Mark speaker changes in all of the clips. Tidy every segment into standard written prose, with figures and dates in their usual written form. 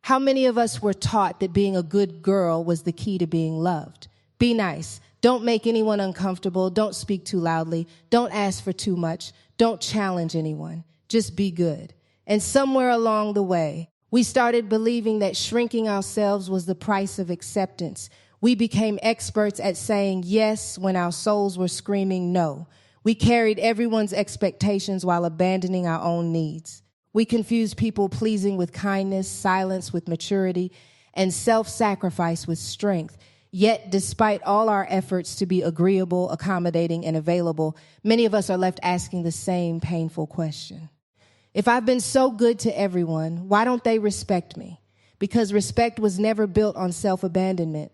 Speaker 1: How many of us were taught that being a good girl was the key to being loved? Be nice. Don't make anyone uncomfortable. Don't speak too loudly. Don't ask for too much. Don't challenge anyone. Just be good. And somewhere along the way, we started believing that shrinking ourselves was the price of acceptance. We became experts at saying yes when our souls were screaming no. We carried everyone's expectations while abandoning our own needs. We confused people pleasing with kindness, silence with maturity, and self-sacrifice with strength. Yet, despite all our efforts to be agreeable, accommodating, and available, many of us are left asking the same painful question. If I've been so good to everyone, why don't they respect me? Because respect was never built on self-abandonment.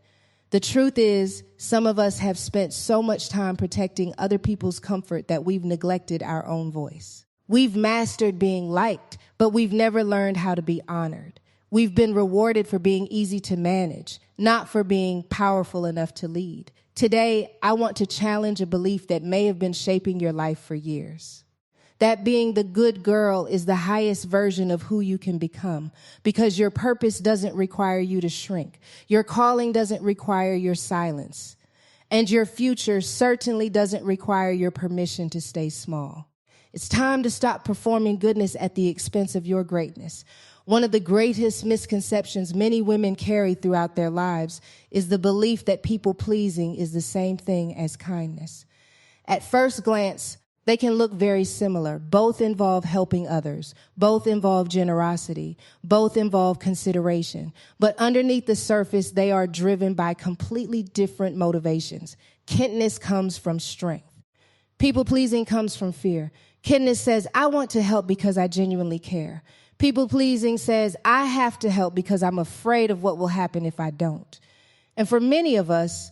Speaker 1: The truth is, some of us have spent so much time protecting other people's comfort that we've neglected our own voice. We've mastered being liked, but we've never learned how to be honored. We've been rewarded for being easy to manage, not for being powerful enough to lead. Today, I want to challenge a belief that may have been shaping your life for years. That being the good girl is the highest version of who you can become, because your purpose doesn't require you to shrink. Your calling doesn't require your silence. And your future certainly doesn't require your permission to stay small. It's time to stop performing goodness at the expense of your greatness. One of the greatest misconceptions many women carry throughout their lives is the belief that people-pleasing is the same thing as kindness. At first glance, they can look very similar. Both involve helping others. Both involve generosity. Both involve consideration. But underneath the surface, they are driven by completely different motivations. Kindness comes from strength. People-pleasing comes from fear. Kindness says, I want to help because I genuinely care. People-pleasing says, I have to help because I'm afraid of what will happen if I don't. And for many of us,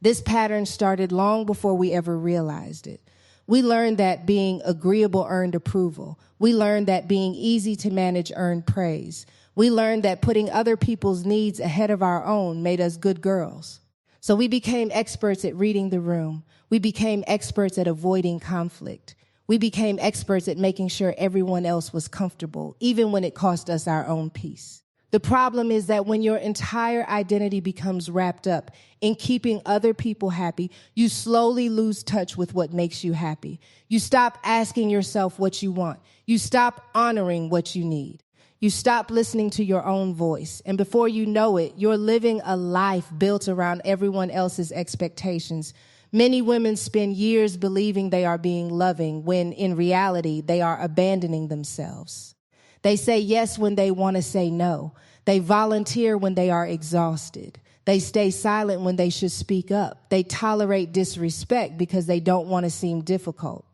Speaker 1: this pattern started long before we ever realized it. We learned that being agreeable earned approval. We learned that being easy to manage earned praise. We learned that putting other people's needs ahead of our own made us good girls. So we became experts at reading the room. We became experts at avoiding conflict. We became experts at making sure everyone else was comfortable, even when it cost us our own peace. The problem is that when your entire identity becomes wrapped up in keeping other people happy, you slowly lose touch with what makes you happy. You stop asking yourself what you want. You stop honoring what you need. You stop listening to your own voice. And before you know it, you're living a life built around everyone else's expectations. Many women spend years believing they are being loving when in reality they are abandoning themselves. They say yes when they want to say no. They volunteer when they are exhausted. They stay silent when they should speak up. They tolerate disrespect because they don't want to seem difficult.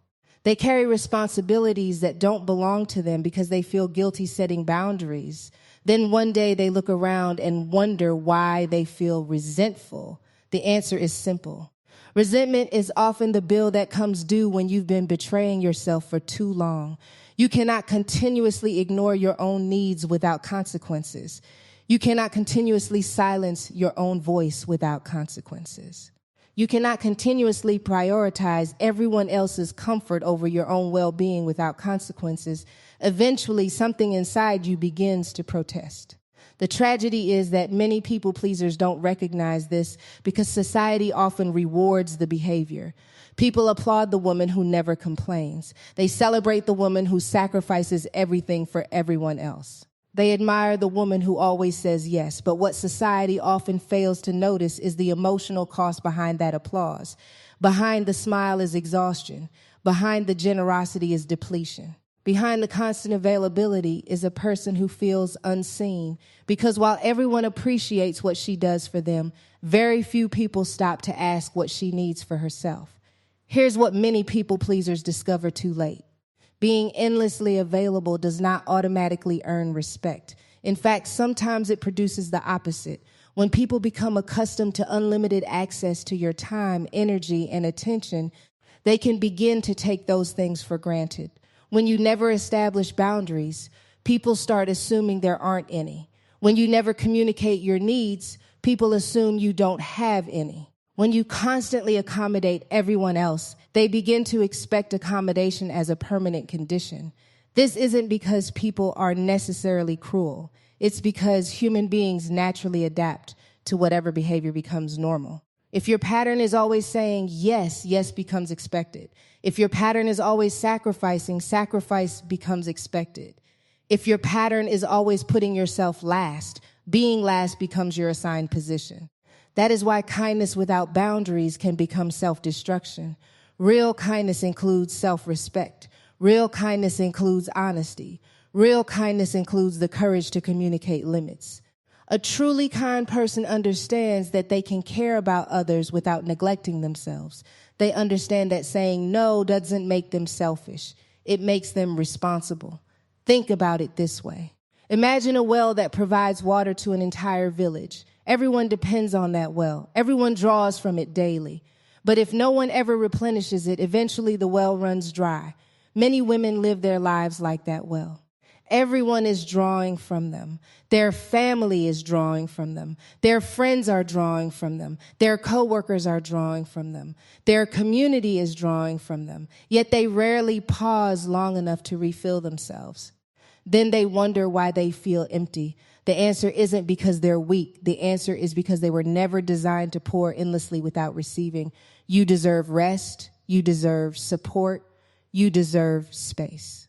Speaker 1: They carry responsibilities that don't belong to them because they feel guilty setting boundaries. Then one day they look around and wonder why they feel resentful. The answer is simple. Resentment is often the bill that comes due when you've been betraying yourself for too long. You cannot continuously ignore your own needs without consequences. You cannot continuously silence your own voice without consequences. You cannot continuously prioritize everyone else's comfort over your own well-being without consequences. Eventually, something inside you begins to protest. The tragedy is that many people pleasers don't recognize this because society often rewards the behavior. People applaud the woman who never complains. They celebrate the woman who sacrifices everything for everyone else. They admire the woman who always says yes, but what society often fails to notice is the emotional cost behind that applause. Behind the smile is exhaustion. Behind the generosity is depletion. Behind the constant availability is a person who feels unseen, because while everyone appreciates what she does for them, very few people stop to ask what she needs for herself. Here's what many people pleasers discover too late. Being endlessly available does not automatically earn respect. In fact, sometimes it produces the opposite. When people become accustomed to unlimited access to your time, energy, and attention, they can begin to take those things for granted. When you never establish boundaries, people start assuming there aren't any. When you never communicate your needs, people assume you don't have any. When you constantly accommodate everyone else, they begin to expect accommodation as a permanent condition. This isn't because people are necessarily cruel. It's because human beings naturally adapt to whatever behavior becomes normal. If your pattern is always saying yes, yes becomes expected. If your pattern is always sacrificing, sacrifice becomes expected. If your pattern is always putting yourself last, being last becomes your assigned position. That is why kindness without boundaries can become self-destruction. Real kindness includes self-respect. Real kindness includes honesty. Real kindness includes the courage to communicate limits. A truly kind person understands that they can care about others without neglecting themselves. They understand that saying no doesn't make them selfish. It makes them responsible. Think about it this way. Imagine a well that provides water to an entire village. Everyone depends on that well. Everyone draws from it daily. But if no one ever replenishes it, eventually the well runs dry. Many women live their lives like that well. Everyone is drawing from them. Their family is drawing from them. Their friends are drawing from them. Their coworkers are drawing from them. Their community is drawing from them. Yet they rarely pause long enough to refill themselves. Then they wonder why they feel empty. The answer isn't because they're weak. The answer is because they were never designed to pour endlessly without receiving. You deserve rest. You deserve support. You deserve space.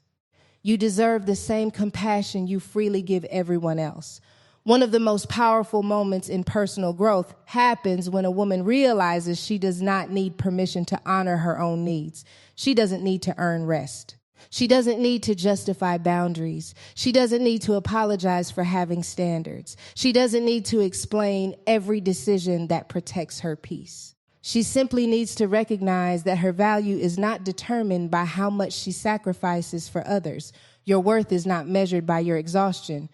Speaker 1: You deserve the same compassion you freely give everyone else. One of the most powerful moments in personal growth happens when a woman realizes she does not need permission to honor her own needs. She doesn't need to earn rest. She doesn't need to justify boundaries. She doesn't need to apologize for having standards. She doesn't need to explain every decision that protects her peace. She simply needs to recognize that her value is not determined by how much she sacrifices for others. Your worth is not measured by your exhaustion.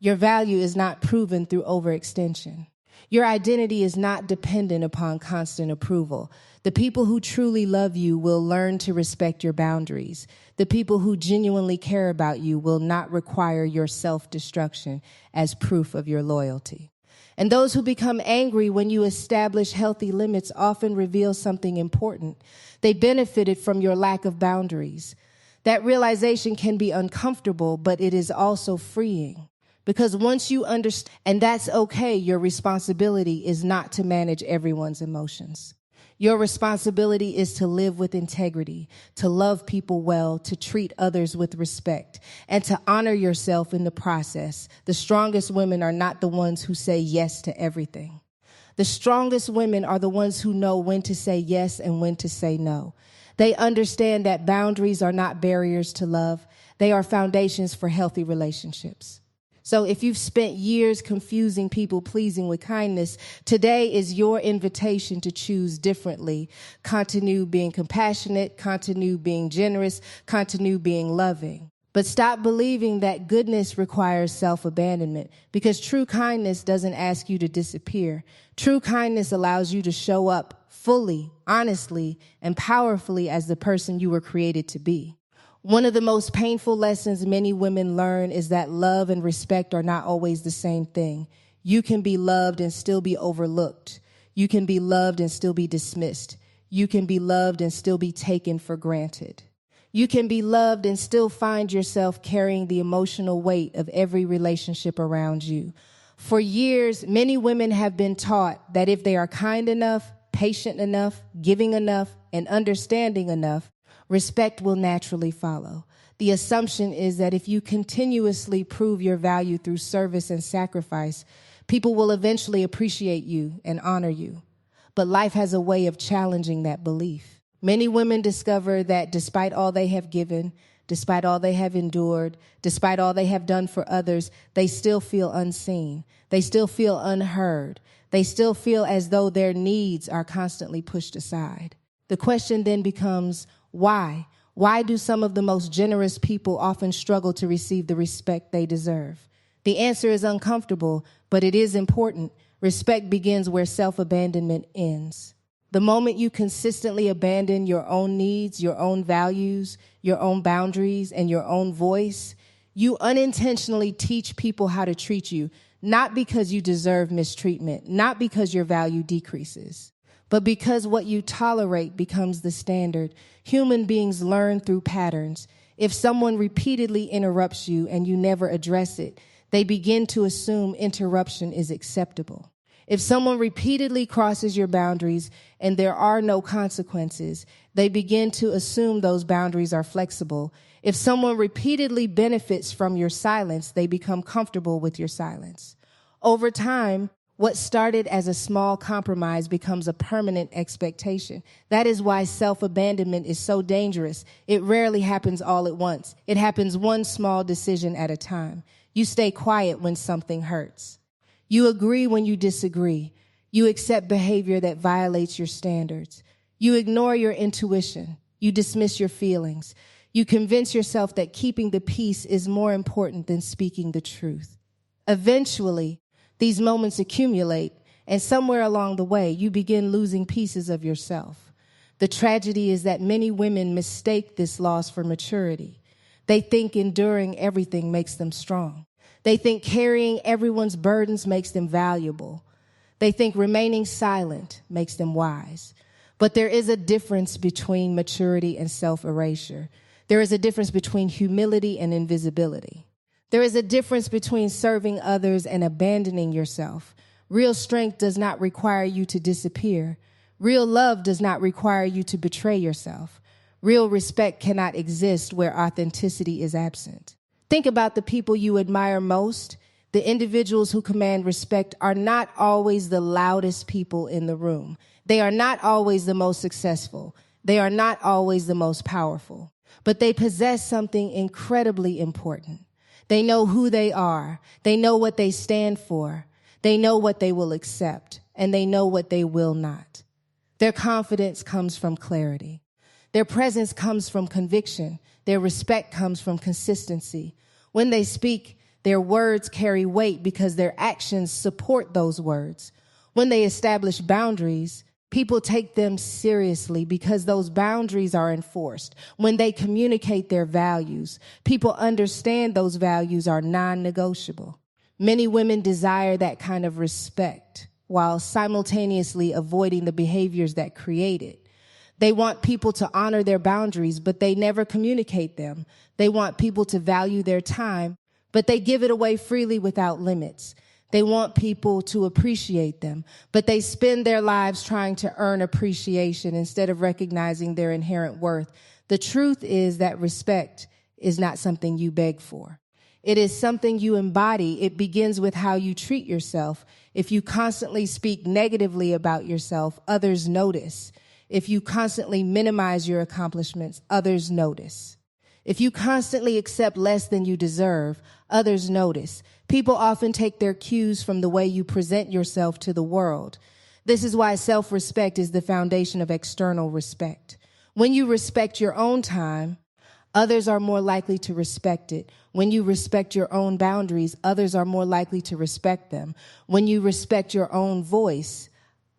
Speaker 1: Your value is not proven through overextension. Your identity is not dependent upon constant approval. The people who truly love you will learn to respect your boundaries. The people who genuinely care about you will not require your self-destruction as proof of your loyalty. And those who become angry when you establish healthy limits often reveal something important. They benefited from your lack of boundaries. That realization can be uncomfortable, but it is also freeing. Because once you understand, and that's okay, your responsibility is not to manage everyone's emotions. Your responsibility is to live with integrity, to love people well, to treat others with respect, and to honor yourself in the process. The strongest women are not the ones who say yes to everything. The strongest women are the ones who know when to say yes and when to say no. They understand that boundaries are not barriers to love. They are foundations for healthy relationships. So if you've spent years confusing people pleasing with kindness, today is your invitation to choose differently. Continue being compassionate, continue being generous, continue being loving. But stop believing that goodness requires self-abandonment, because true kindness doesn't ask you to disappear. True kindness allows you to show up fully, honestly, and powerfully as the person you were created to be. One of the most painful lessons many women learn is that love and respect are not always the same thing. You can be loved and still be overlooked. You can be loved and still be dismissed. You can be loved and still be taken for granted. You can be loved and still find yourself carrying the emotional weight of every relationship around you. For years, many women have been taught that if they are kind enough, patient enough, giving enough, and understanding enough, respect will naturally follow. The assumption is that if you continuously prove your value through service and sacrifice, people will eventually appreciate you and honor you. But life has a way of challenging that belief. Many women discover that despite all they have given, despite all they have endured, despite all they have done for others, they still feel unseen. They still feel unheard. They still feel as though their needs are constantly pushed aside. The question then becomes, why? Why do some of the most generous people often struggle to receive the respect they deserve? The answer is uncomfortable, but it is important. Respect begins where self-abandonment ends. The moment you consistently abandon your own needs, your own values, your own boundaries, and your own voice, you unintentionally teach people how to treat you, not because you deserve mistreatment, not because your value decreases, but because what you tolerate becomes the standard. Human beings learn through patterns. If someone repeatedly interrupts you and you never address it, they begin to assume interruption is acceptable. If someone repeatedly crosses your boundaries and there are no consequences, they begin to assume those boundaries are flexible. If someone repeatedly benefits from your silence, they become comfortable with your silence. Over time, what started as a small compromise becomes a permanent expectation. That is why self-abandonment is so dangerous. It rarely happens all at once. It happens one small decision at a time. You stay quiet when something hurts. You agree when you disagree. You accept behavior that violates your standards. You ignore your intuition. You dismiss your feelings. You convince yourself that keeping the peace is more important than speaking the truth. Eventually, these moments accumulate, and somewhere along the way, you begin losing pieces of yourself. The tragedy is that many women mistake this loss for maturity. They think enduring everything makes them strong. They think carrying everyone's burdens makes them valuable. They think remaining silent makes them wise. But there is a difference between maturity and self-erasure. There is a difference between humility and invisibility. There is a difference between serving others and abandoning yourself. Real strength does not require you to disappear. Real love does not require you to betray yourself. Real respect cannot exist where authenticity is absent. Think about the people you admire most. The individuals who command respect are not always the loudest people in the room. They are not always the most successful. They are not always the most powerful. But they possess something incredibly important. They know who they are. They know what they stand for. They know what they will accept, and they know what they will not. Their confidence comes from clarity. Their presence comes from conviction. Their respect comes from consistency. When they speak, their words carry weight because their actions support those words. When they establish boundaries, people take them seriously because those boundaries are enforced. When they communicate their values, people understand those values are non-negotiable. Many women desire that kind of respect while simultaneously avoiding the behaviors that create it. They want people to honor their boundaries, but they never communicate them. They want people to value their time, but they give it away freely without limits. They want people to appreciate them, but they spend their lives trying to earn appreciation instead of recognizing their inherent worth. The truth is that respect is not something you beg for. It is something you embody. It begins with how you treat yourself. If you constantly speak negatively about yourself, others notice. If you constantly minimize your accomplishments, others notice. If you constantly accept less than you deserve, others notice. People often take their cues from the way you present yourself to the world. This is why self-respect is the foundation of external respect. When you respect your own time, others are more likely to respect it. When you respect your own boundaries, others are more likely to respect them. When you respect your own voice,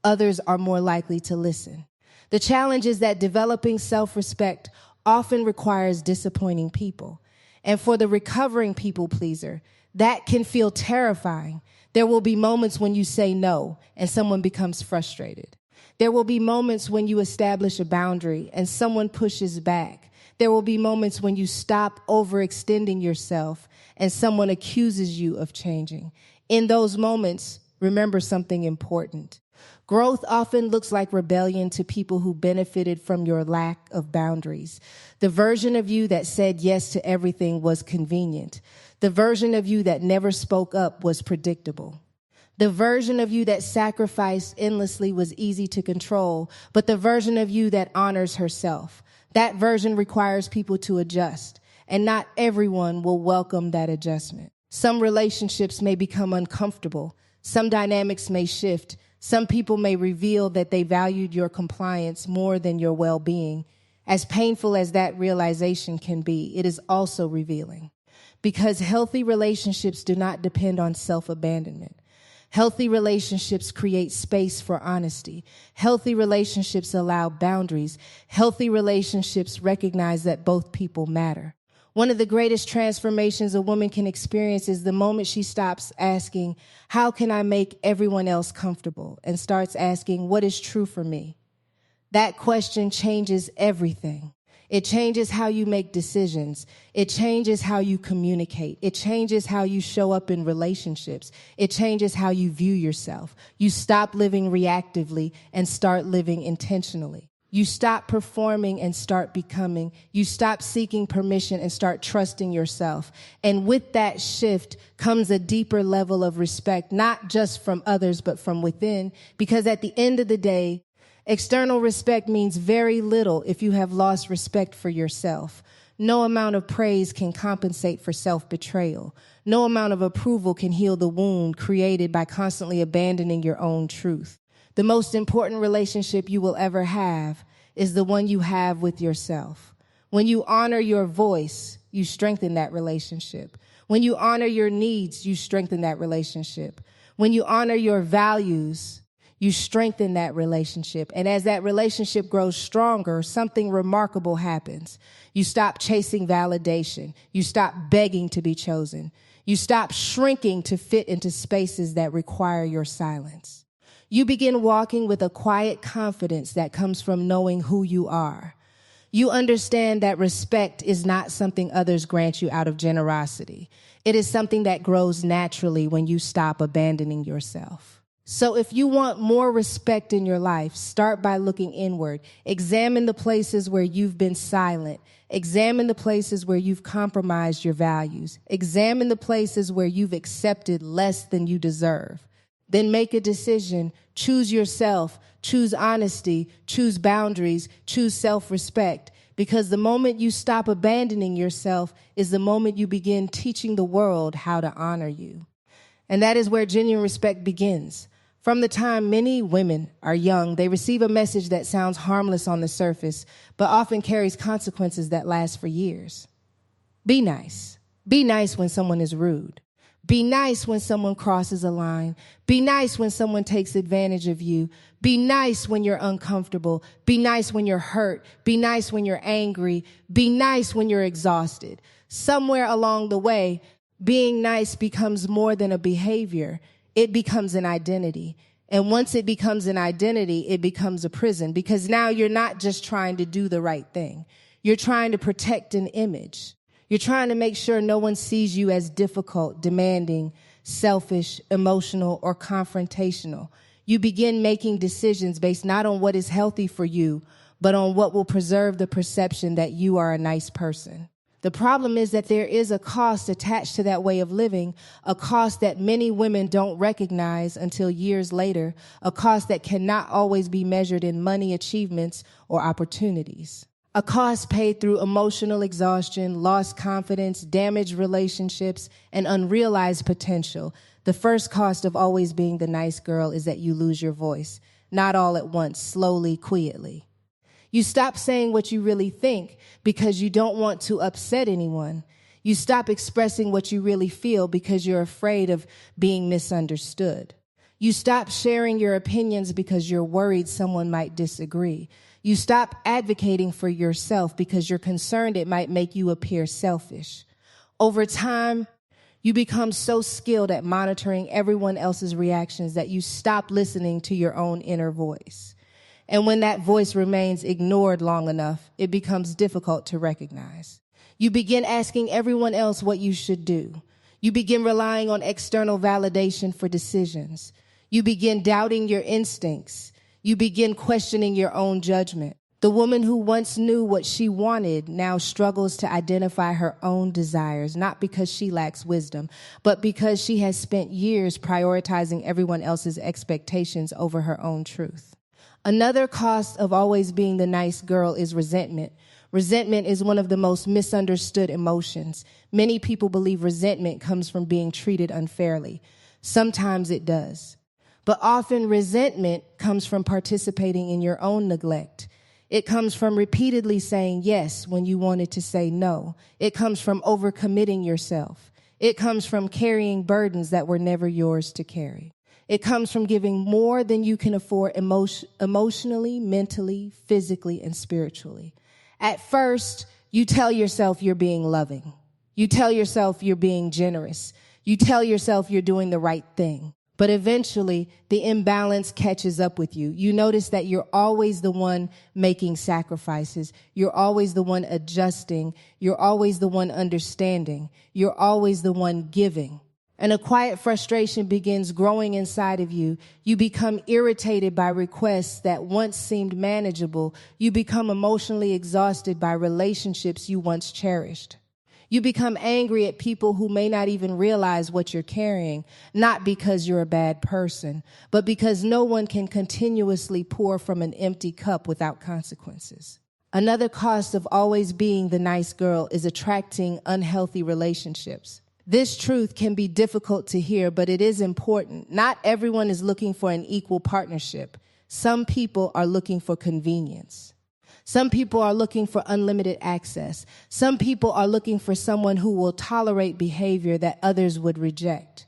Speaker 1: others are more likely to listen. The challenge is that developing self-respect often requires disappointing people. And for the recovering people pleaser, that can feel terrifying. There will be moments when you say no and someone becomes frustrated. There will be moments when you establish a boundary and someone pushes back. There will be moments when you stop overextending yourself and someone accuses you of changing. In those moments, remember something important. Growth often looks like rebellion to people who benefited from your lack of boundaries. The version of you that said yes to everything was convenient. The version of you that never spoke up was predictable. The version of you that sacrificed endlessly was easy to control, but the version of you that honors herself, that version requires people to adjust, and not everyone will welcome that adjustment. Some relationships may become uncomfortable. Some dynamics may shift. Some people may reveal that they valued your compliance more than your well-being. As painful as that realization can be, it is also revealing. Because healthy relationships do not depend on self-abandonment. Healthy relationships create space for honesty. Healthy relationships allow boundaries. Healthy relationships recognize that both people matter. One of the greatest transformations a woman can experience is the moment she stops asking, how can I make everyone else comfortable? And starts asking, what is true for me? That question changes everything. It changes how you make decisions. It changes how you communicate. It changes how you show up in relationships. It changes how you view yourself. You stop living reactively and start living intentionally. You stop performing and start becoming. You stop seeking permission and start trusting yourself. And with that shift comes a deeper level of respect, not just from others, but from within. Because at the end of the day, external respect means very little if you have lost respect for yourself. No amount of praise can compensate for self-betrayal. No amount of approval can heal the wound created by constantly abandoning your own truth. The most important relationship you will ever have is the one you have with yourself. When you honor your voice, you strengthen that relationship. When you honor your needs, you strengthen that relationship. When you honor your values, you strengthen that relationship. And as that relationship grows stronger, something remarkable happens. You stop chasing validation. You stop begging to be chosen. You stop shrinking to fit into spaces that require your silence. You begin walking with a quiet confidence that comes from knowing who you are. You understand that respect is not something others grant you out of generosity. It is something that grows naturally when you stop abandoning yourself. So if you want more respect in your life, start by looking inward. Examine the places where you've been silent. Examine the places where you've compromised your values. Examine the places where you've accepted less than you deserve. Then make a decision. Choose yourself. Choose honesty. Choose boundaries. Choose self-respect. Because the moment you stop abandoning yourself is the moment you begin teaching the world how to honor you. And that is where genuine respect begins. From the time many women are young, they receive a message that sounds harmless on the surface, but often carries consequences that last for years. Be nice. Be nice when someone is rude. Be nice when someone crosses a line. Be nice when someone takes advantage of you. Be nice when you're uncomfortable. Be nice when you're hurt. Be nice when you're angry. Be nice when you're exhausted. Somewhere along the way, being nice becomes more than a behavior. It becomes an identity. And once it becomes an identity, it becomes a prison, because now you're not just trying to do the right thing. You're trying to protect an image. You're trying to make sure no one sees you as difficult, demanding, selfish, emotional, or confrontational. You begin making decisions based not on what is healthy for you, but on what will preserve the perception that you are a nice person. The problem is that there is a cost attached to that way of living, a cost that many women don't recognize until years later, a cost that cannot always be measured in money, achievements, or opportunities. A cost paid through emotional exhaustion, lost confidence, damaged relationships, and unrealized potential. The first cost of always being the nice girl is that you lose your voice, not all at once, slowly, quietly. You stop saying what you really think because you don't want to upset anyone. You stop expressing what you really feel because you're afraid of being misunderstood. You stop sharing your opinions because you're worried someone might disagree. You stop advocating for yourself because you're concerned it might make you appear selfish. Over time, you become so skilled at monitoring everyone else's reactions that you stop listening to your own inner voice. And when that voice remains ignored long enough, it becomes difficult to recognize. You begin asking everyone else what you should do. You begin relying on external validation for decisions. You begin doubting your instincts. You begin questioning your own judgment. The woman who once knew what she wanted now struggles to identify her own desires, not because she lacks wisdom, but because she has spent years prioritizing everyone else's expectations over her own truth. Another cost of always being the nice girl is resentment. Resentment is one of the most misunderstood emotions. Many people believe resentment comes from being treated unfairly. Sometimes it does. But often resentment comes from participating in your own neglect. It comes from repeatedly saying yes when you wanted to say no. It comes from overcommitting yourself. It comes from carrying burdens that were never yours to carry. It comes from giving more than you can afford emotionally, mentally, physically, and spiritually. At first, you tell yourself you're being loving. You tell yourself you're being generous. You tell yourself you're doing the right thing. But eventually, the imbalance catches up with you. You notice that you're always the one making sacrifices. You're always the one adjusting. You're always the one understanding. You're always the one giving. And a quiet frustration begins growing inside of you. You become irritated by requests that once seemed manageable. You become emotionally exhausted by relationships you once cherished. You become angry at people who may not even realize what you're carrying, not because you're a bad person, but because no one can continuously pour from an empty cup without consequences. Another cost of always being the nice girl is attracting unhealthy relationships. This truth can be difficult to hear, but it is important. Not everyone is looking for an equal partnership. Some people are looking for convenience. Some people are looking for unlimited access. Some people are looking for someone who will tolerate behavior that others would reject.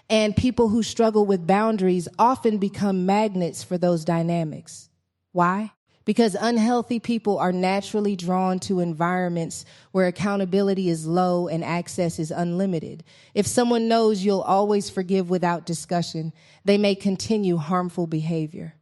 Speaker 1: And people who struggle with boundaries often become magnets for those dynamics. Why? Because unhealthy people are naturally drawn to environments where accountability is low and access is unlimited. If someone knows you'll always forgive without discussion, they may continue harmful behavior.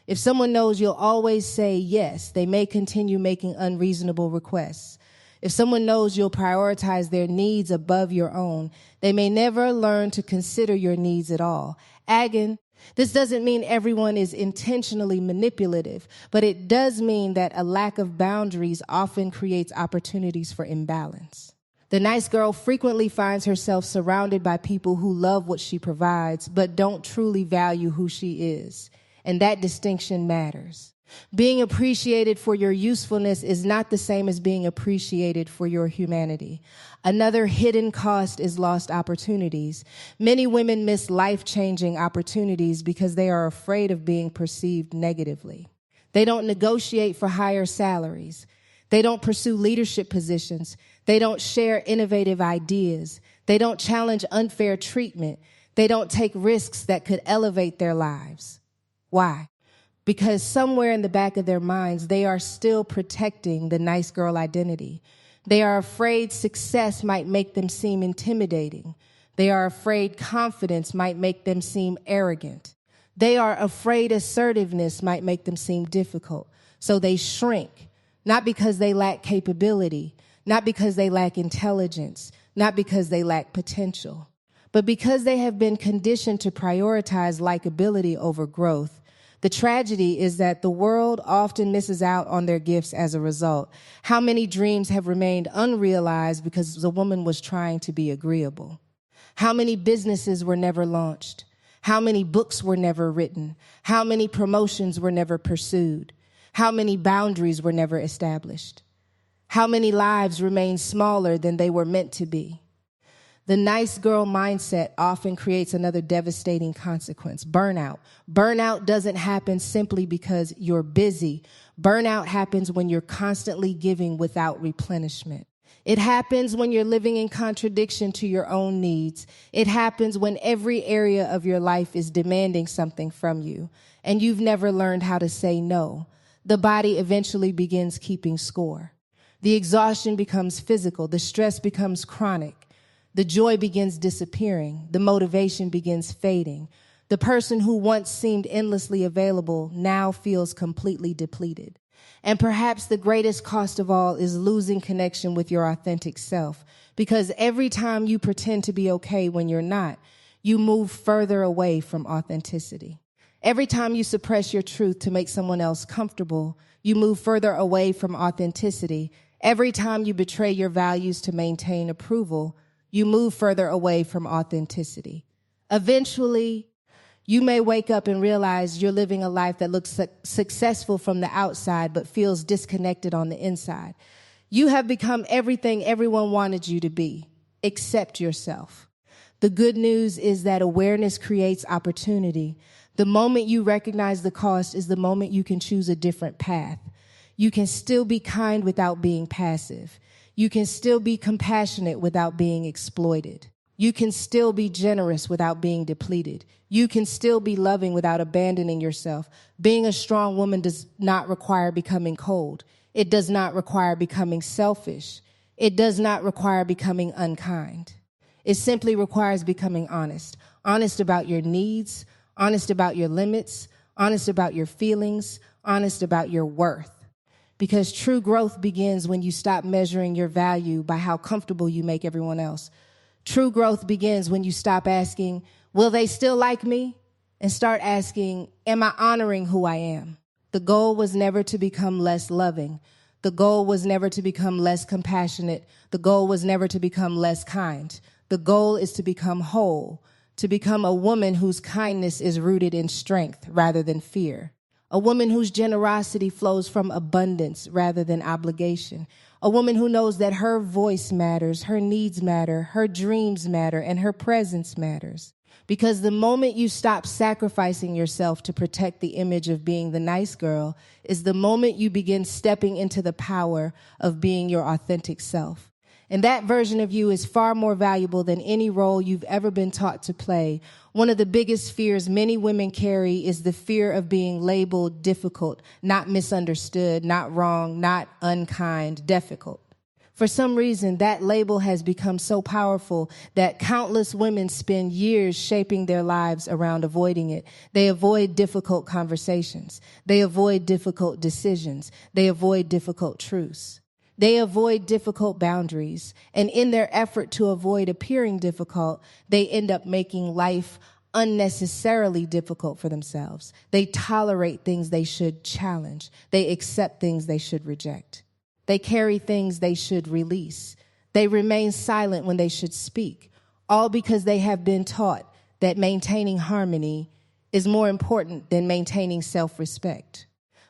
Speaker 1: If someone knows you'll always say yes, they may continue making unreasonable requests. If someone knows you'll prioritize their needs above your own, they may never learn to consider your needs at all. Again, this doesn't mean everyone is intentionally manipulative, but it does mean that a lack of boundaries often creates opportunities for imbalance. The nice girl frequently finds herself surrounded by people who love what she provides, but don't truly value who she is. And that distinction matters. Being appreciated for your usefulness is not the same as being appreciated for your humanity. Another hidden cost is lost opportunities. Many women miss life-changing opportunities because they are afraid of being perceived negatively. They don't negotiate for higher salaries. They don't pursue leadership positions. They don't share innovative ideas. They don't challenge unfair treatment. They don't take risks that could elevate their lives. Why? Because somewhere in the back of their minds, they are still protecting the nice girl identity. They are afraid success might make them seem intimidating. They are afraid confidence might make them seem arrogant. They are afraid assertiveness might make them seem difficult. So they shrink, not because they lack capability, not because they lack intelligence, not because they lack potential, but because they have been conditioned to prioritize likability over growth. The tragedy is that the world often misses out on their gifts as a result. How many dreams have remained unrealized because the woman was trying to be agreeable? How many businesses were never launched? How many books were never written? How many promotions were never pursued? How many boundaries were never established? How many lives remain smaller than they were meant to be? The nice girl mindset often creates another devastating consequence, burnout. Burnout doesn't happen simply because you're busy. Burnout happens when you're constantly giving without replenishment. It happens when you're living in contradiction to your own needs. It happens when every area of your life is demanding something from you, and you've never learned how to say no. The body eventually begins keeping score. The exhaustion becomes physical. The stress becomes chronic. The joy begins disappearing. The motivation begins fading. The person who once seemed endlessly available now feels completely depleted. And perhaps the greatest cost of all is losing connection with your authentic self, because every time you pretend to be okay when you're not, you move further away from authenticity. Every time you suppress your truth to make someone else comfortable, you move further away from authenticity. Every time you betray your values to maintain approval, you move further away from authenticity. Eventually, you may wake up and realize you're living a life that looks successful from the outside but feels disconnected on the inside. You have become everything everyone wanted you to be, except yourself. The good news is that awareness creates opportunity. The moment you recognize the cost is the moment you can choose a different path. You can still be kind without being passive. You can still be compassionate without being exploited. You can still be generous without being depleted. You can still be loving without abandoning yourself. Being a strong woman does not require becoming cold. It does not require becoming selfish. It does not require becoming unkind. It simply requires becoming honest. honest about your needs, honest about your limits, honest about your feelings, honest about your worth. Because true growth begins when you stop measuring your value by how comfortable you make everyone else. True growth begins when you stop asking, will they still like me? And start asking, am I honoring who I am? The goal was never to become less loving. The goal was never to become less compassionate. The goal was never to become less kind. The goal is to become whole, to become a woman whose kindness is rooted in strength rather than fear. A woman whose generosity flows from abundance rather than obligation. A woman who knows that her voice matters, her needs matter, her dreams matter, and her presence matters. Because the moment you stop sacrificing yourself to protect the image of being the nice girl is the moment you begin stepping into the power of being your authentic self. And that version of you is far more valuable than any role you've ever been taught to play. One of the biggest fears many women carry is the fear of being labeled difficult, not misunderstood, not wrong, not unkind, difficult. For some reason, that label has become so powerful that countless women spend years shaping their lives around avoiding it. They avoid difficult conversations. They avoid difficult decisions. They avoid difficult truths. They avoid difficult boundaries. And in their effort to avoid appearing difficult, they end up making life unnecessarily difficult for themselves. They tolerate things they should challenge. They accept things they should reject. They carry things they should release. They remain silent when they should speak, all because they have been taught that maintaining harmony is more important than maintaining self-respect.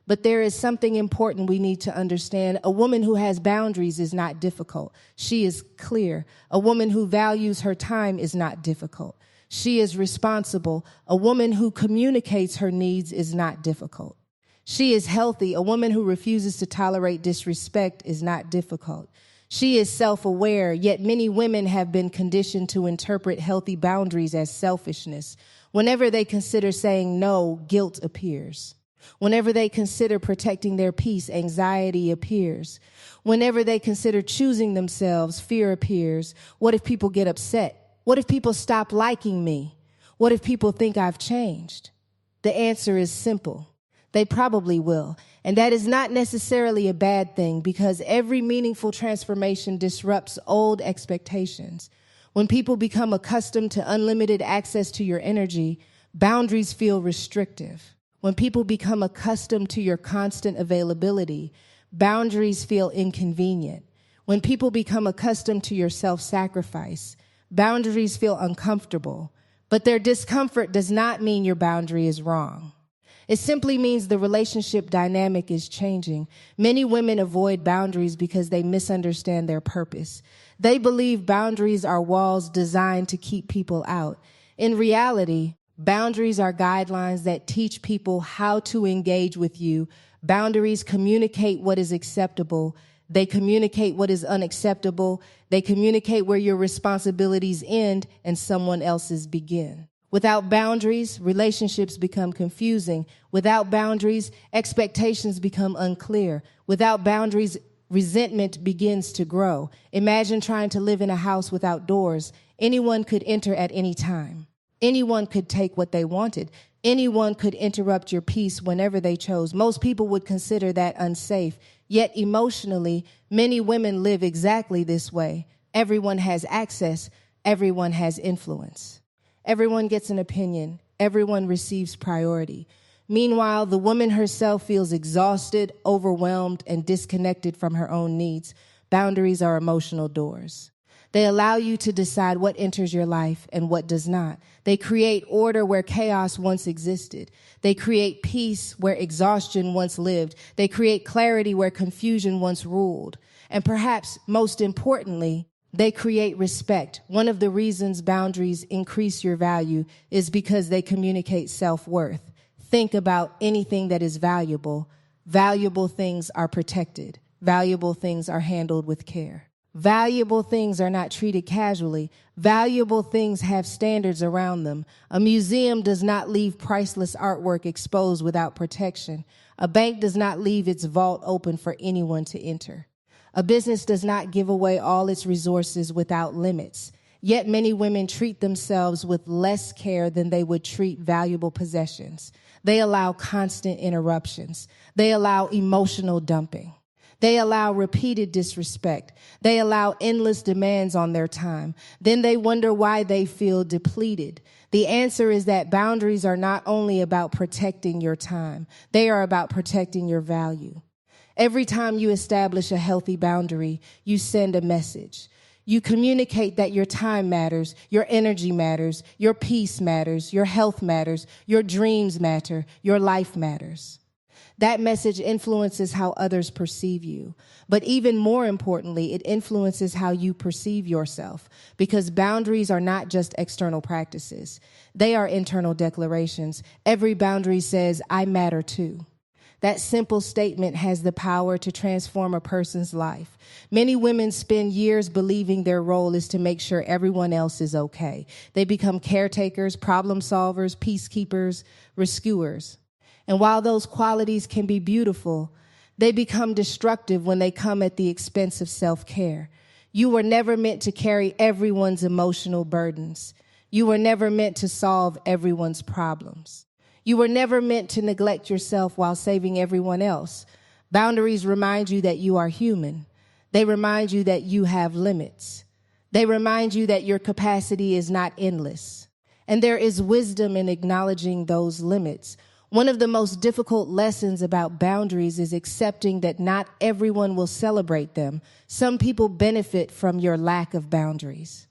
Speaker 1: But there is something important we need to understand. A woman who has boundaries is not difficult. She is clear. A woman who values her time is not difficult. She is responsible. A woman who communicates her needs is not difficult. She is healthy. A woman who refuses to tolerate disrespect is not difficult. She is self-aware, yet many women have been conditioned to interpret healthy boundaries as selfishness. Whenever they consider saying no, guilt appears. Whenever they consider protecting their peace, anxiety appears. Whenever they consider choosing themselves, fear appears. What if people get upset? What if people stop liking me? What if people think I've changed? The answer is simple. They probably will. And that is not necessarily a bad thing because every meaningful transformation disrupts old expectations. When people become accustomed to unlimited access to your energy, boundaries feel restrictive. When people become accustomed to your constant availability, boundaries feel inconvenient. When people become accustomed to your self-sacrifice, boundaries feel uncomfortable. But their discomfort does not mean your boundary is wrong. It simply means the relationship dynamic is changing. Many women avoid boundaries because they misunderstand their purpose. They believe boundaries are walls designed to keep people out. In reality, boundaries are guidelines that teach people how to engage with you. Boundaries communicate what is acceptable. They communicate what is unacceptable. They communicate where your responsibilities end and someone else's begin. Without boundaries, relationships become confusing. Without boundaries, expectations become unclear. Without boundaries, resentment begins to grow. Imagine trying to live in a house without doors. Anyone could enter at any time. Anyone could take what they wanted. Anyone could interrupt your peace whenever they chose. Most people would consider that unsafe. Yet emotionally, many women live exactly this way. Everyone has access. Everyone has influence. Everyone gets an opinion. Everyone receives priority. Meanwhile, the woman herself feels exhausted, overwhelmed, and disconnected from her own needs. Boundaries are emotional doors. They allow you to decide what enters your life and what does not. They create order where chaos once existed. They create peace where exhaustion once lived. They create clarity where confusion once ruled. And perhaps most importantly, they create respect. One of the reasons boundaries increase your value is because they communicate self-worth. Think about anything that is valuable. Valuable things are protected. Valuable things are handled with care. Valuable things are not treated casually. Valuable things have standards around them. A museum does not leave priceless artwork exposed without protection. A bank does not leave its vault open for anyone to enter. A business does not give away all its resources without limits. Yet many women treat themselves with less care than they would treat valuable possessions. They allow constant interruptions. They allow emotional dumping. They allow repeated disrespect. They allow endless demands on their time. Then they wonder why they feel depleted. The answer is that boundaries are not only about protecting your time, they are about protecting your value. Every time you establish a healthy boundary, you send a message. You communicate that your time matters, your energy matters, your peace matters, your health matters, your dreams matter, your life matters. That message influences how others perceive you. But even more importantly, it influences how you perceive yourself, because boundaries are not just external practices. They are internal declarations. Every boundary says, I matter too. That simple statement has the power to transform a person's life. Many women spend years believing their role is to make sure everyone else is okay. They become caretakers, problem solvers, peacekeepers, rescuers. And while those qualities can be beautiful, they become destructive when they come at the expense of self-care. You were never meant to carry everyone's emotional burdens. You were never meant to solve everyone's problems. You were never meant to neglect yourself while saving everyone else. Boundaries remind you that you are human. They remind you that you have limits. They remind you that your capacity is not endless. And there is wisdom in acknowledging those limits. One of the most difficult lessons about boundaries is accepting that not everyone will celebrate them. Some people benefit from your lack of boundaries.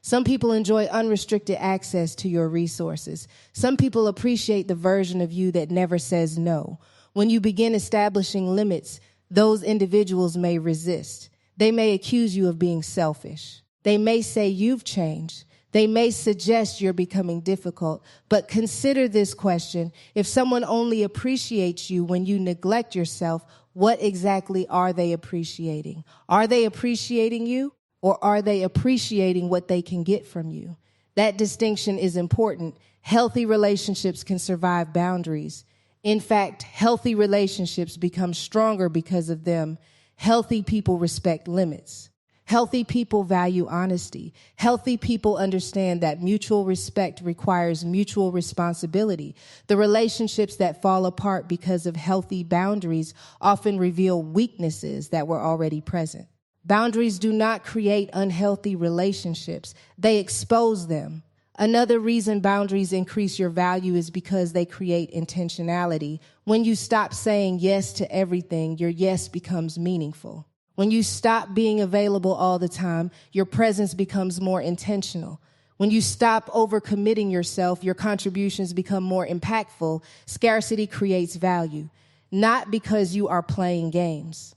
Speaker 1: Some people enjoy unrestricted access to your resources. Some people appreciate the version of you that never says no. When you begin establishing limits, those individuals may resist. They may accuse you of being selfish. They may say you've changed. They may suggest you're becoming difficult, but consider this question. If someone only appreciates you when you neglect yourself, what exactly are they appreciating? Are they appreciating you, or are they appreciating what they can get from you? That distinction is important. Healthy relationships can survive boundaries. In fact, healthy relationships become stronger because of them. Healthy people respect limits. Healthy people value honesty. Healthy people understand that mutual respect requires mutual responsibility. The relationships that fall apart because of healthy boundaries often reveal weaknesses that were already present. Boundaries do not create unhealthy relationships. They expose them. Another reason boundaries increase your value is because they create intentionality. When you stop saying yes to everything, your yes becomes meaningful. When you stop being available all the time, your presence becomes more intentional. When you stop overcommitting yourself, your contributions become more impactful. Scarcity creates value, not because you are playing games,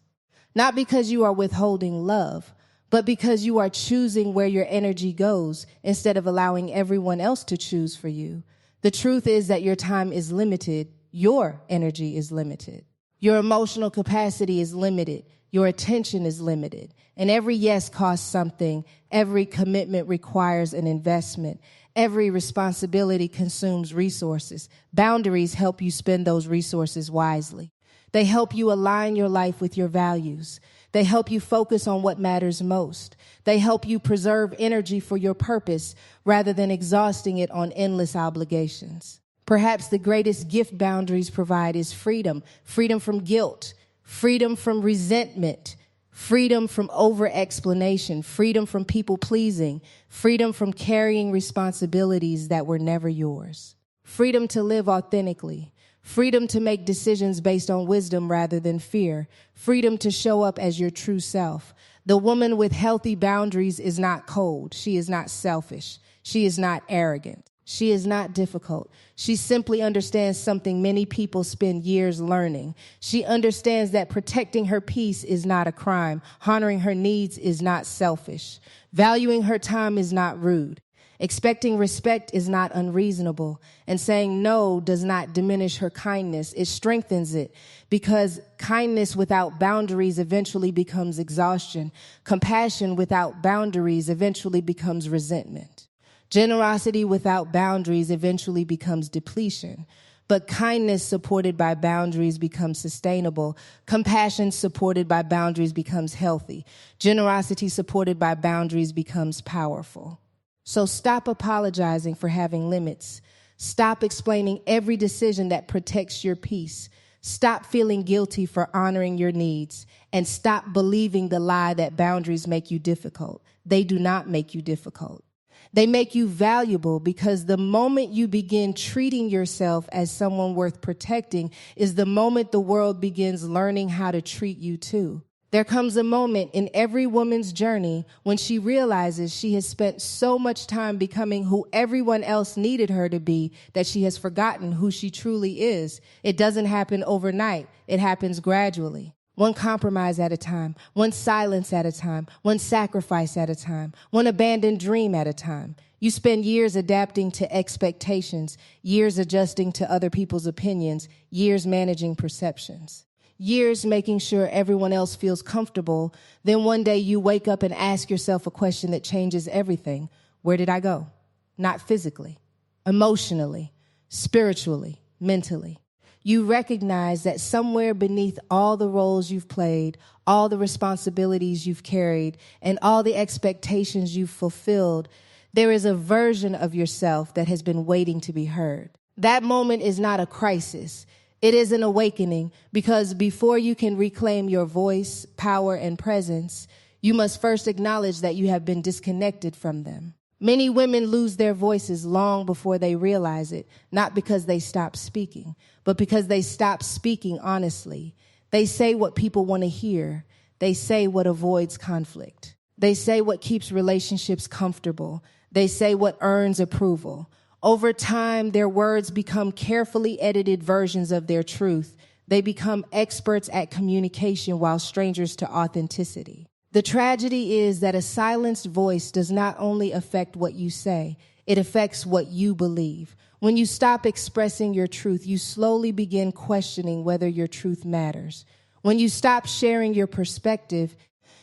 Speaker 1: not because you are withholding love, but because you are choosing where your energy goes instead of allowing everyone else to choose for you. The truth is that your time is limited. Your energy is limited. Your emotional capacity is limited. Your attention is limited, and every yes costs something. Every commitment requires an investment. Every responsibility consumes resources. Boundaries help you spend those resources wisely. They help you align your life with your values. They help you focus on what matters most. They help you preserve energy for your purpose rather than exhausting it on endless obligations. Perhaps the greatest gift boundaries provide is freedom. Freedom from guilt. Freedom from resentment, freedom from over-explanation, freedom from people-pleasing, freedom from carrying responsibilities that were never yours, freedom to live authentically, freedom to make decisions based on wisdom rather than fear, freedom to show up as your true self. The woman with healthy boundaries is not cold. She is not selfish. She is not arrogant. She is not difficult. She simply understands something many people spend years learning. She understands that protecting her peace is not a crime. Honoring her needs is not selfish. Valuing her time is not rude. Expecting respect is not unreasonable. And saying no does not diminish her kindness. It strengthens it, because kindness without boundaries eventually becomes exhaustion. Compassion without boundaries eventually becomes resentment. Generosity without boundaries eventually becomes depletion, but kindness supported by boundaries becomes sustainable. Compassion supported by boundaries becomes healthy. Generosity supported by boundaries becomes powerful. So stop apologizing for having limits. Stop explaining every decision that protects your peace. Stop feeling guilty for honoring your needs. And stop believing the lie that boundaries make you difficult. They do not make you difficult. They make you valuable, because the moment you begin treating yourself as someone worth protecting is the moment the world begins learning how to treat you too. There comes a moment in every woman's journey when she realizes she has spent so much time becoming who everyone else needed her to be that she has forgotten who she truly is. It doesn't happen overnight. It happens gradually. One compromise at a time, one silence at a time, one sacrifice at a time, one abandoned dream at a time. You spend years adapting to expectations, years adjusting to other people's opinions, years managing perceptions, years making sure everyone else feels comfortable. Then one day you wake up and ask yourself a question that changes everything. Where did I go? Not physically, emotionally, spiritually, mentally. You recognize that somewhere beneath all the roles you've played, all the responsibilities you've carried, and all the expectations you've fulfilled, there is a version of yourself that has been waiting to be heard. That moment is not a crisis. It is an awakening, because before you can reclaim your voice, power, and presence, you must first acknowledge that you have been disconnected from them. Many women lose their voices long before they realize it, not because they stop speaking, but because they stop speaking honestly. They say what people want to hear. They say what avoids conflict. They say what keeps relationships comfortable. They say what earns approval. Over time, their words become carefully edited versions of their truth. They become experts at communication while strangers to authenticity. The tragedy is that a silenced voice does not only affect what you say, it affects what you believe. When you stop expressing your truth, you slowly begin questioning whether your truth matters. When you stop sharing your perspective,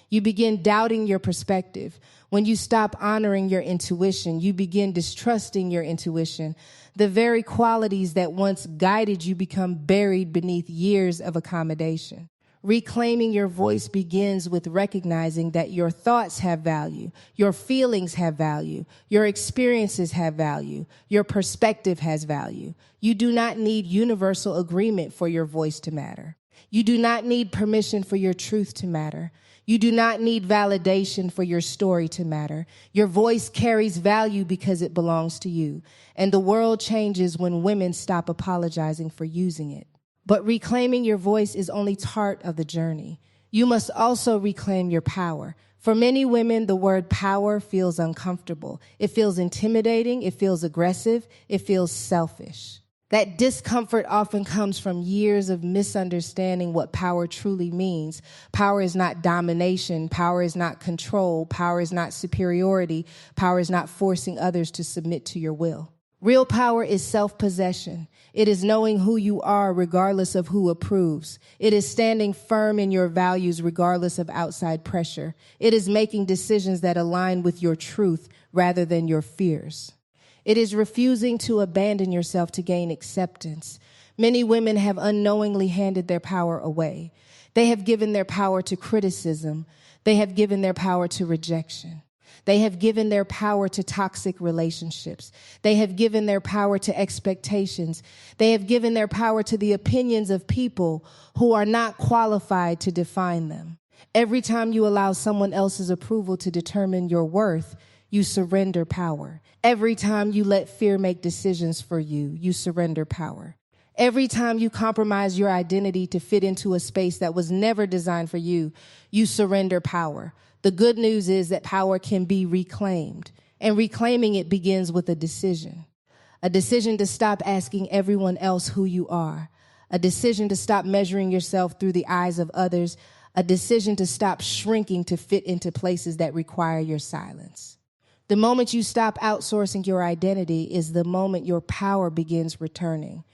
Speaker 1: you begin doubting your perspective. When you stop honoring your intuition, you begin distrusting your intuition. The very qualities that once guided you become buried beneath years of accommodation. Reclaiming your voice begins with recognizing that your thoughts have value, your feelings have value, your experiences have value, your perspective has value. You do not need universal agreement for your voice to matter. You do not need permission for your truth to matter. You do not need validation for your story to matter. Your voice carries value because it belongs to you. And the world changes when women stop apologizing for using it. But reclaiming your voice is only part of the journey. You must also reclaim your power. For many women, the word power feels uncomfortable. It feels intimidating. It feels aggressive. It feels selfish. That discomfort often comes from years of misunderstanding what power truly means. Power is not domination. Power is not control. Power is not superiority. Power is not forcing others to submit to your will. Real power is self-possession. It is knowing who you are regardless of who approves. It is standing firm in your values regardless of outside pressure. It is making decisions that align with your truth rather than your fears. It is refusing to abandon yourself to gain acceptance. Many women have unknowingly handed their power away. They have given their power to criticism. They have given their power to rejection. They have given their power to toxic relationships. They have given their power to expectations. They have given their power to the opinions of people who are not qualified to define them. Every time you allow someone else's approval to determine your worth, you surrender power. Every time you let fear make decisions for you, you surrender power. Every time you compromise your identity to fit into a space that was never designed for you, you surrender power. The good news is that power can be reclaimed, and reclaiming it begins with a decision to stop asking everyone else who you are, a decision to stop measuring yourself through the eyes of others, a decision to stop shrinking to fit into places that require your silence. The moment you stop outsourcing your identity is the moment your power begins returning.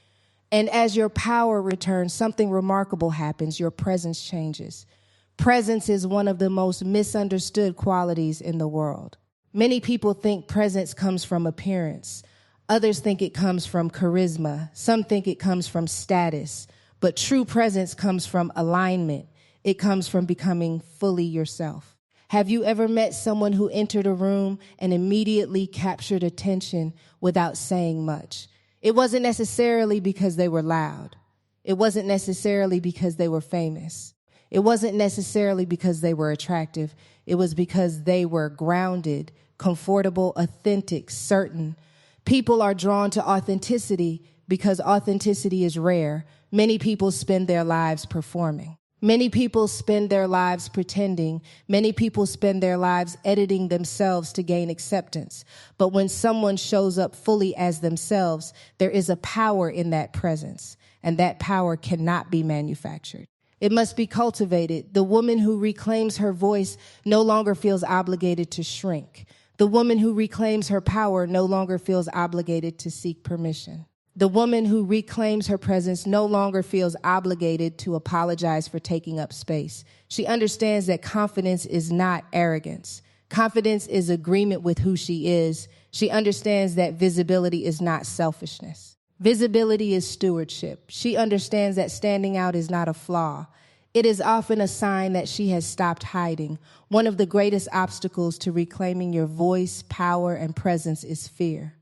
Speaker 1: And as your power returns, something remarkable happens. Your presence changes. Presence is one of the most misunderstood qualities in the world. Many people think presence comes from appearance. Others think it comes from charisma. Some think it comes from status. But true presence comes from alignment. It comes from becoming fully yourself. Have you ever met someone who entered a room and immediately captured attention without saying much? It wasn't necessarily because they were loud. It wasn't necessarily because they were famous. It wasn't necessarily because they were attractive. It was because they were grounded, comfortable, authentic, certain. People are drawn to authenticity because authenticity is rare. Many people spend their lives performing. Many people spend their lives pretending. Many people spend their lives editing themselves to gain acceptance. But when someone shows up fully as themselves, there is a power in that presence, and that power cannot be manufactured. It must be cultivated. The woman who reclaims her voice no longer feels obligated to shrink. The woman who reclaims her power no longer feels obligated to seek permission. The woman who reclaims her presence no longer feels obligated to apologize for taking up space. She understands that confidence is not arrogance. Confidence is agreement with who she is. She understands that visibility is not selfishness. Visibility is stewardship. She understands that standing out is not a flaw. It is often a sign that she has stopped hiding. One of the greatest obstacles to reclaiming your voice, power, and presence is fear.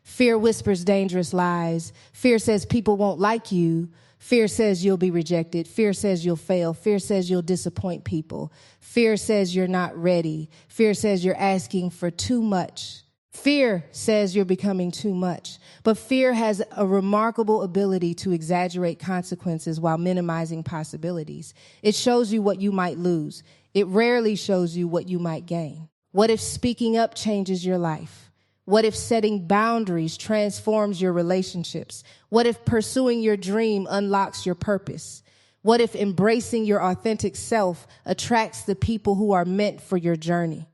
Speaker 1: Fear whispers dangerous lies. Fear says people won't like you. Fear says you'll be rejected. Fear says you'll fail. Fear says you'll disappoint people. Fear says you're not ready. Fear says you're asking for too much. Fear says you're becoming too much. But fear has a remarkable ability to exaggerate consequences while minimizing possibilities. It shows you what you might lose. It rarely shows you what you might gain. What if speaking up changes your life? What if setting boundaries transforms your relationships? What if pursuing your dream unlocks your purpose? What if embracing your authentic self attracts the people who are meant for your journey?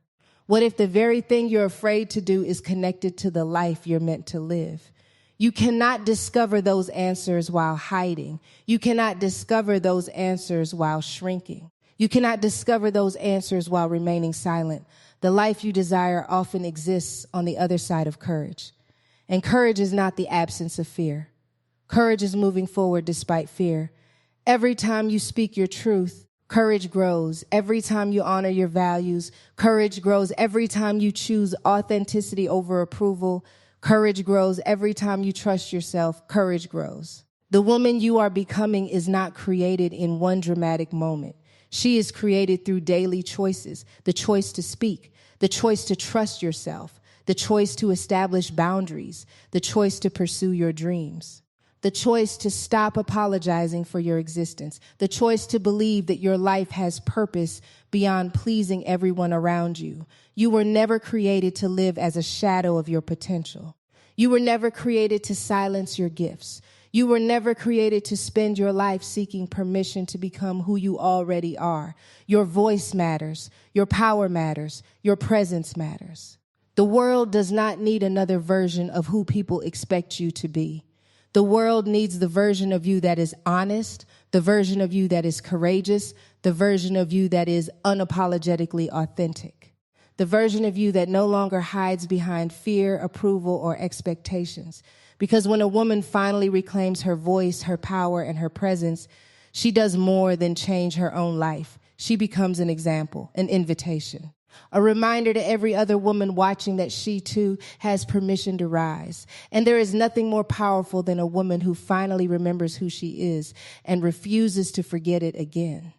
Speaker 1: What if the very thing you're afraid to do is connected to the life you're meant to live? You cannot discover those answers while hiding. You cannot discover those answers while shrinking. You cannot discover those answers while remaining silent. The life you desire often exists on the other side of courage. And courage is not the absence of fear. Courage is moving forward despite fear. Every time you speak your truth, courage grows. Every time you honor your values, courage grows. Every time you choose authenticity over approval, courage grows. Every time you trust yourself, courage grows. The woman you are becoming is not created in one dramatic moment. She is created through daily choices, the choice to speak, the choice to trust yourself, the choice to establish boundaries, the choice to pursue your dreams, the choice to stop apologizing for your existence, the choice to believe that your life has purpose beyond pleasing everyone around you. You were never created to live as a shadow of your potential. You were never created to silence your gifts. You were never created to spend your life seeking permission to become who you already are. Your voice matters. Your power matters. Your presence matters. The world does not need another version of who people expect you to be. The world needs the version of you that is honest, the version of you that is courageous, the version of you that is unapologetically authentic, the version of you that no longer hides behind fear, approval, or expectations. Because when a woman finally reclaims her voice, her power, and her presence, she does more than change her own life. She becomes an example, an invitation, a reminder to every other woman watching that she too has permission to rise. And there is nothing more powerful than a woman who finally remembers who she is and refuses to forget it again.